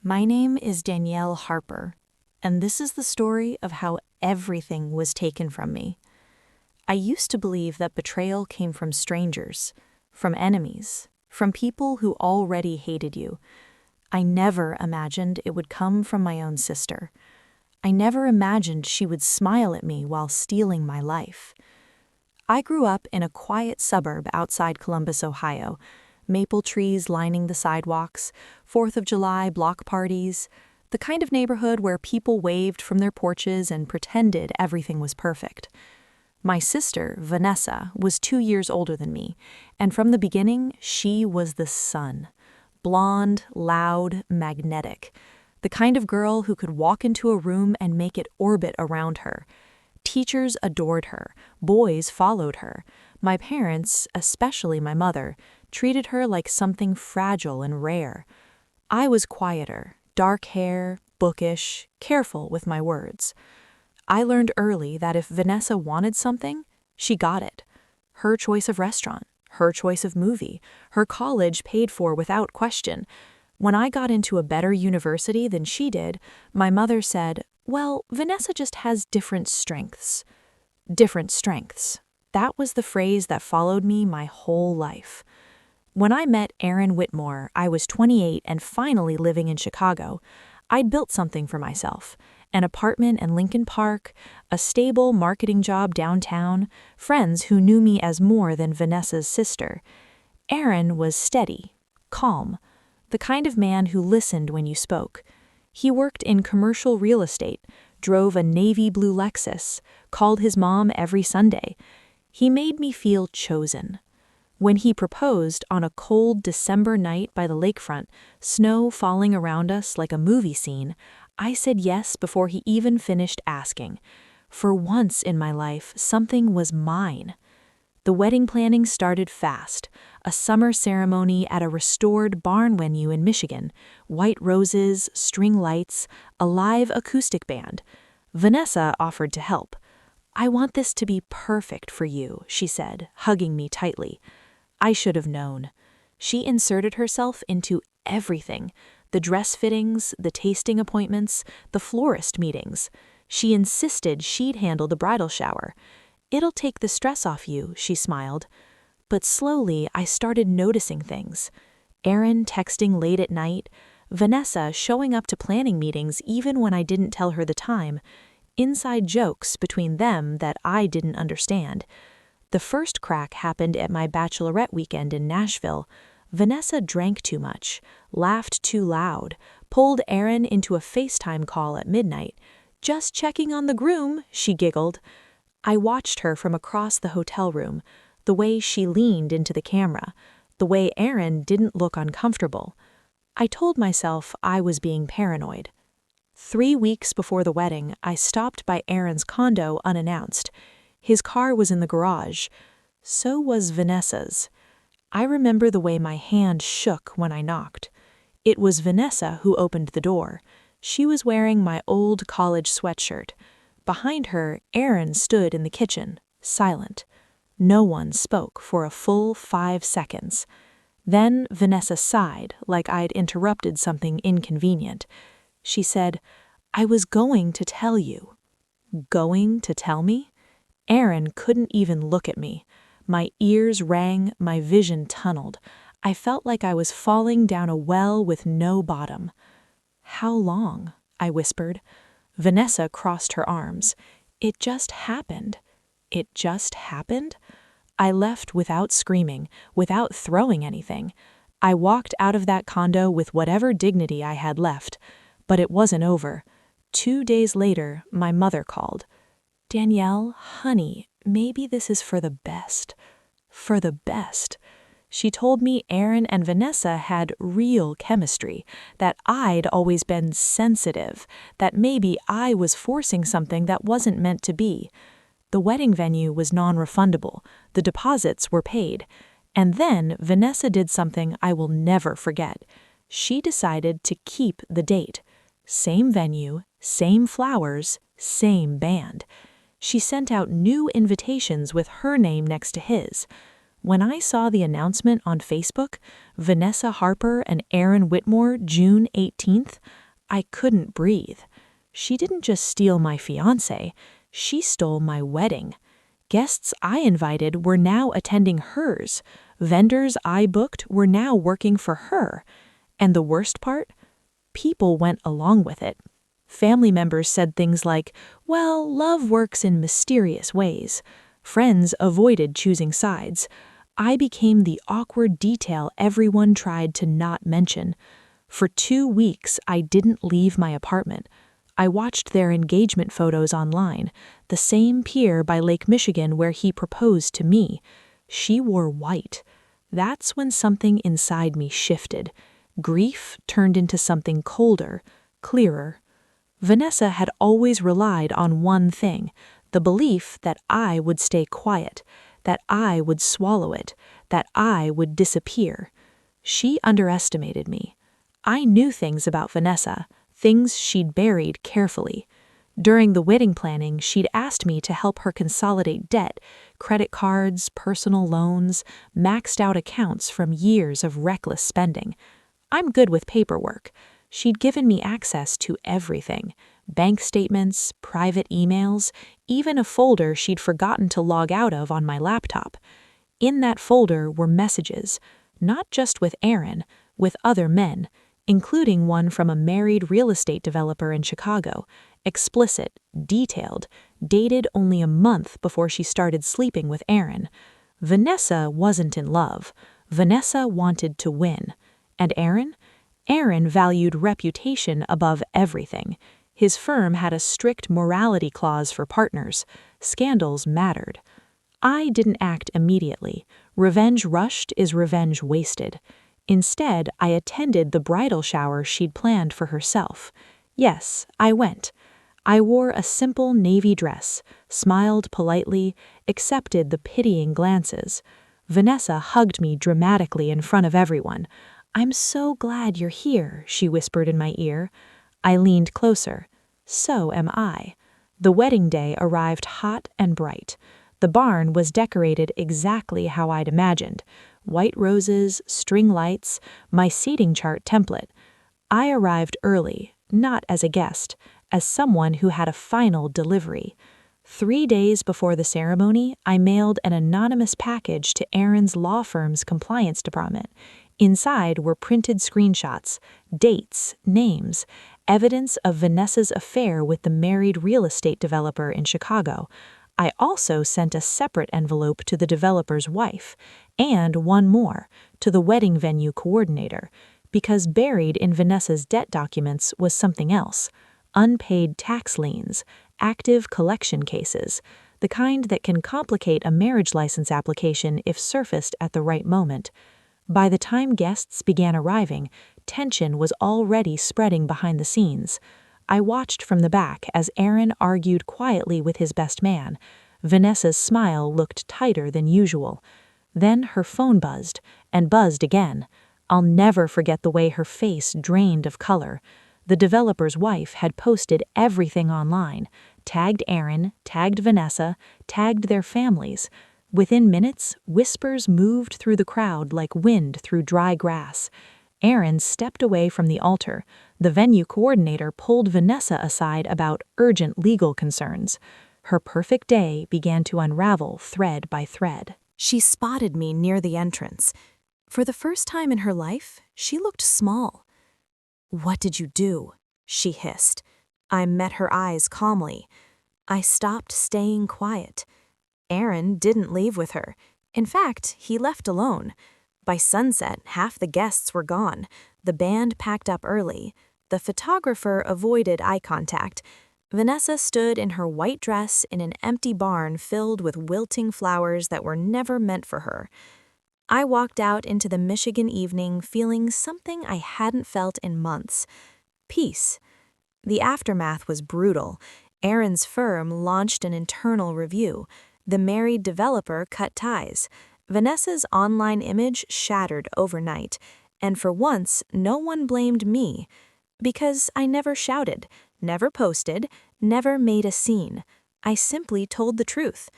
My name is Danielle Harper, and this is the story of how everything was taken from me. I used to believe that betrayal came from strangers, from enemies, from people who already hated you. I never imagined it would come from my own sister. I never imagined she would smile at me while stealing my life. I grew up in a quiet suburb outside Columbus, Ohio. Maple trees lining the sidewalks, 4th of July block parties, the kind of neighborhood where people waved from their porches and pretended everything was perfect. My sister, Vanessa, was 2 years older than me, and from the beginning, she was the sun. Blonde, loud, magnetic. The kind of girl who could walk into a room and make it orbit around her. Teachers adored her. Boys followed her. My parents, especially my mother, treated her like something fragile and rare. I was quieter, dark hair, bookish, careful with my words. I learned early that if Vanessa wanted something, she got it. Her choice of restaurant, her choice of movie, her college paid for without question. When I got into a better university than she did, my mother said, "Well, Vanessa just has different strengths." Different strengths. That was the phrase that followed me my whole life. When I met Aaron Whitmore, I was 28 and finally living in Chicago. I'd built something for myself. An apartment in Lincoln Park, a stable marketing job downtown, friends who knew me as more than Vanessa's sister. Aaron was steady, calm, the kind of man who listened when you spoke. He worked in commercial real estate, drove a navy blue Lexus, called his mom every Sunday. He made me feel chosen. When he proposed on a cold December night by the lakefront, snow falling around us like a movie scene, I said yes before he even finished asking. For once in my life, something was mine. The wedding planning started fast. A summer ceremony at a restored barn venue in Michigan, white roses, string lights, a live acoustic band. Vanessa offered to help. "I want this to be perfect for you," she said, hugging me tightly. I should have known. She inserted herself into everything, the dress fittings, the tasting appointments, the florist meetings. She insisted she'd handle the bridal shower. "It'll take the stress off you," she smiled. But slowly I started noticing things. Aaron texting late at night, Vanessa showing up to planning meetings even when I didn't tell her the time, inside jokes between them that I didn't understand. The first crack happened at my bachelorette weekend in Nashville. Vanessa drank too much, laughed too loud, pulled Aaron into a FaceTime call at midnight. "Just checking on the groom," she giggled. I watched her from across the hotel room, the way she leaned into the camera, the way Aaron didn't look uncomfortable. I told myself I was being paranoid. 3 weeks before the wedding, I stopped by Aaron's condo unannounced. His car was in the garage. So was Vanessa's. I remember the way my hand shook when I knocked. It was Vanessa who opened the door. She was wearing my old college sweatshirt. Behind her, Aaron stood in the kitchen, silent. No one spoke for a full 5 seconds. Then Vanessa sighed, like I'd interrupted something inconvenient. She said, "I was going to tell you." Going to tell me? Aaron couldn't even look at me. My ears rang, my vision tunneled. I felt like I was falling down a well with no bottom. "How long?" I whispered. Vanessa crossed her arms. "It just happened." It just happened? I left without screaming, without throwing anything. I walked out of that condo with whatever dignity I had left. But it wasn't over. 2 days later, my mother called. "Danielle, honey, maybe this is for the best." For the best. She told me Aaron and Vanessa had real chemistry, that I'd always been sensitive, that maybe I was forcing something that wasn't meant to be. The wedding venue was non-refundable. The deposits were paid. And then Vanessa did something I will never forget. She decided to keep the date. Same venue, same flowers, same band. She sent out new invitations with her name next to his. When I saw the announcement on Facebook, Vanessa Harper and Aaron Whitmore, June 18th, I couldn't breathe. She didn't just steal my fiancé, she stole my wedding. Guests I invited were now attending hers. Vendors I booked were now working for her. And the worst part? People went along with it. Family members said things like, "Well, love works in mysterious ways." Friends avoided choosing sides. I became the awkward detail everyone tried to not mention. For 2 weeks, I didn't leave my apartment. I watched their engagement photos online, the same pier by Lake Michigan where he proposed to me. She wore white. That's when something inside me shifted. Grief turned into something colder, clearer. Vanessa had always relied on one thing, the belief that I would stay quiet, that I would swallow it, that I would disappear. She underestimated me. I knew things about Vanessa, things she'd buried carefully. During the wedding planning, she'd asked me to help her consolidate debt, credit cards, personal loans, maxed out accounts from years of reckless spending. I'm good with paperwork. She'd given me access to everything: bank statements, private emails, even a folder she'd forgotten to log out of on my laptop. In that folder were messages, not just with Aaron, with other men, including one from a married real estate developer in Chicago, explicit, detailed, dated only a month before she started sleeping with Aaron. Vanessa wasn't in love. Vanessa wanted to win. And Aaron? Aaron valued reputation above everything. His firm had a strict morality clause for partners. Scandals mattered. I didn't act immediately. Revenge rushed is revenge wasted. Instead, I attended the bridal shower she'd planned for herself. Yes, I went. I wore a simple navy dress, smiled politely, accepted the pitying glances. Vanessa hugged me dramatically in front of everyone. "I'm so glad you're here," she whispered in my ear. I leaned closer. So am I. The wedding day arrived hot and bright. The barn was decorated exactly how I'd imagined. White roses, string lights, my seating chart template. I arrived early, not as a guest, as someone who had a final delivery. 3 days before the ceremony, I mailed an anonymous package to Aaron's law firm's compliance department. Inside were printed screenshots, dates, names, evidence of Vanessa's affair with the married real estate developer in Chicago. I also sent a separate envelope to the developer's wife, and one more, to the wedding venue coordinator, because buried in Vanessa's debt documents was something else: unpaid tax liens, active collection cases, the kind that can complicate a marriage license application if surfaced at the right moment. By the time guests began arriving, tension was already spreading behind the scenes. I watched from the back as Aaron argued quietly with his best man. Vanessa's smile looked tighter than usual. Then her phone buzzed, and buzzed again. I'll never forget the way her face drained of color. The developer's wife had posted everything online, tagged Aaron, tagged Vanessa, tagged their families. Within minutes, whispers moved through the crowd like wind through dry grass. Aaron stepped away from the altar. The venue coordinator pulled Vanessa aside about urgent legal concerns. Her perfect day began to unravel thread by thread. She spotted me near the entrance. For the first time in her life, she looked small. "What did you do?" she hissed. I met her eyes calmly. I stopped staying quiet. Aaron didn't leave with her. In fact, he left alone. By sunset, half the guests were gone. The band packed up early. The photographer avoided eye contact. Vanessa stood in her white dress in an empty barn filled with wilting flowers that were never meant for her. I walked out into the Michigan evening feeling something I hadn't felt in months: peace. The aftermath was brutal. Aaron's firm launched an internal review. The married developer cut ties. Vanessa's online image shattered overnight, and for once, no one blamed me. Because I never shouted, never posted, never made a scene. I simply told the truth.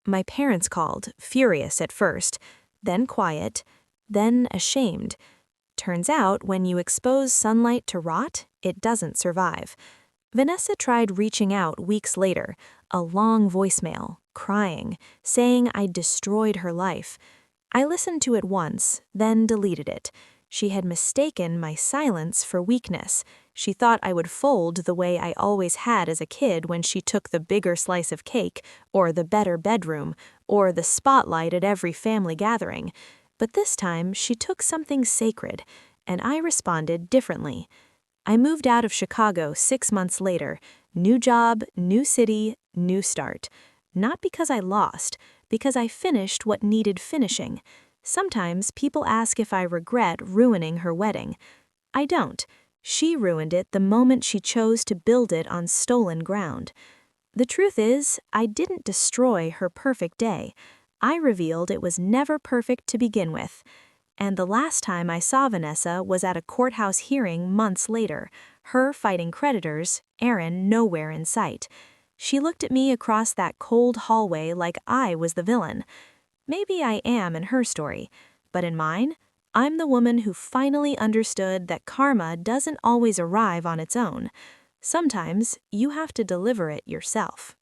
My parents called, furious at first. then quiet, then ashamed. Turns out, when you expose sunlight to rot, it doesn't survive. Vanessa tried reaching out weeks later, a long voicemail, crying, saying I'd destroyed her life. I listened to it once, then deleted it. She had mistaken my silence for weakness. She thought I would fold the way I always had as a kid when she took the bigger slice of cake, or the better bedroom, or the spotlight at every family gathering. But this time, she took something sacred, and I responded differently. I moved out of Chicago 6 months later. New job, new city, new start. Not because I lost, because I finished what needed finishing. Sometimes people ask if I regret ruining her wedding. I don't. She ruined it the moment she chose to build it on stolen ground. The truth is, I didn't destroy her perfect day. I revealed it was never perfect to begin with. And the last time I saw Vanessa was at a courthouse hearing months later, her fighting creditors, Aaron nowhere in sight. She looked at me across that cold hallway like I was the villain. Maybe I am in her story, but in mine, I'm the woman who finally understood that karma doesn't always arrive on its own. Sometimes you have to deliver it yourself.